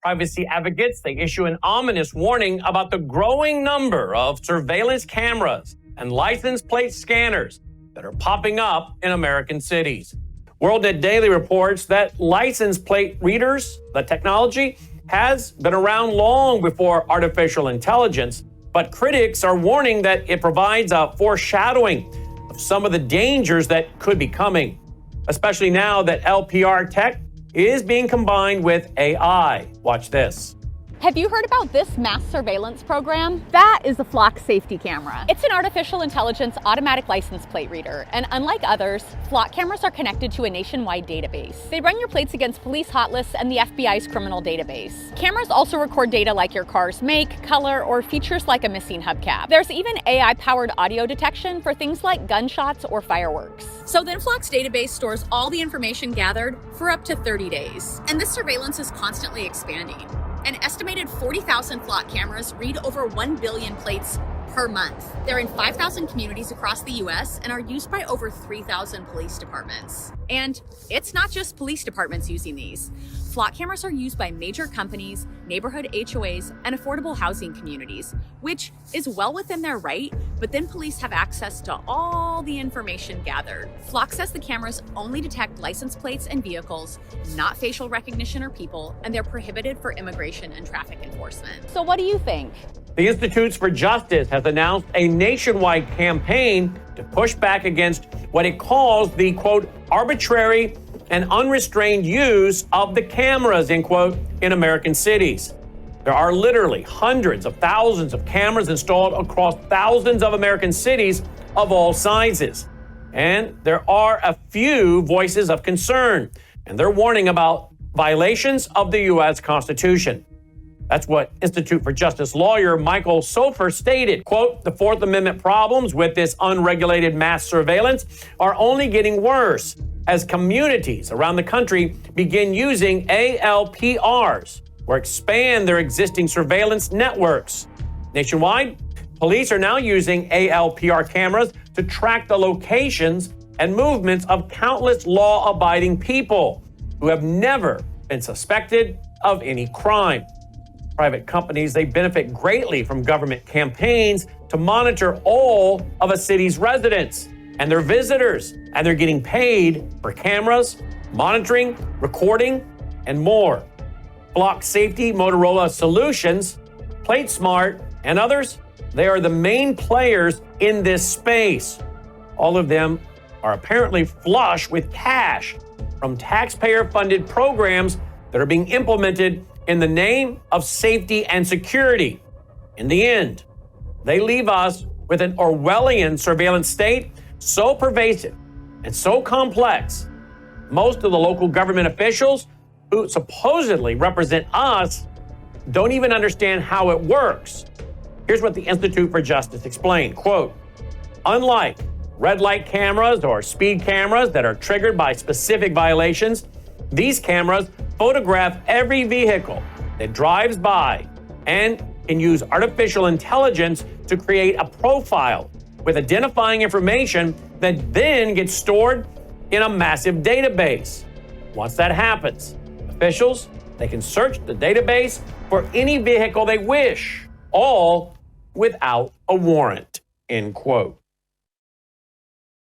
Privacy advocates, they issue an ominous warning about the growing number of surveillance cameras and license plate scanners that are popping up in American cities. WorldNet Daily reports that license plate readers, the technology, has been around long before artificial intelligence, but critics are warning that it provides a foreshadowing of some of the dangers that could be coming, especially now that LPR tech is being combined with AI. Watch this. Have you heard about this mass surveillance program? That is a flock safety camera. It's an artificial intelligence automatic license plate reader, and unlike others, flock cameras are connected to a nationwide database. They run your plates against police hot lists and the FBI's criminal database. Cameras also record data like your car's make, color, or features like a missing hubcap. There's even AI-powered audio detection for things like gunshots or fireworks. So then Flock's database stores all the information gathered for up to 30 days. And this surveillance is constantly expanding. An estimated 40,000 flock cameras read over 1 billion plates per month. They're in 5,000 communities across the US and are used by over 3,000 police departments. And it's not just police departments using these. Flock cameras are used by major companies, neighborhood HOAs, and affordable housing communities, which is well within their right, but then police have access to all the information gathered. Flock says the cameras only detect license plates and vehicles, not facial recognition or people, and they're prohibited for immigration and traffic enforcement. So what do you think? The Institutes for Justice has announced a nationwide campaign to push back against what it calls the, quote, arbitrary and unrestrained use of the cameras, end quote, in American cities. There are literally hundreds of thousands of cameras installed across thousands of American cities of all sizes. And there are a few voices of concern, and they're warning about violations of the U.S. Constitution. That's what Institute for Justice lawyer Michael Sofer stated. Quote, the Fourth Amendment problems with this unregulated mass surveillance are only getting worse as communities around the country begin using ALPRs or expand their existing surveillance networks. Nationwide, police are now using ALPR cameras to track the locations and movements of countless law-abiding people who have never been suspected of any crime. Private companies, they benefit greatly from government campaigns to monitor all of a city's residents and their visitors, and they're getting paid for cameras, monitoring, recording, and more. Flock Safety, Motorola Solutions, PlateSmart, and others, they are the main players in this space. All of them are apparently flush with cash from taxpayer-funded programs that are being implemented in the name of safety and security. In the end, they leave us with an Orwellian surveillance state so pervasive and so complex, most of the local government officials who supposedly represent us don't even understand how it works. Here's what the Institute for Justice explained, quote, unlike red light cameras or speed cameras that are triggered by specific violations, these cameras photograph every vehicle that drives by and can use artificial intelligence to create a profile with identifying information that then gets stored in a massive database. Once that happens, officials, they can search the database for any vehicle they wish, all without a warrant, end quote.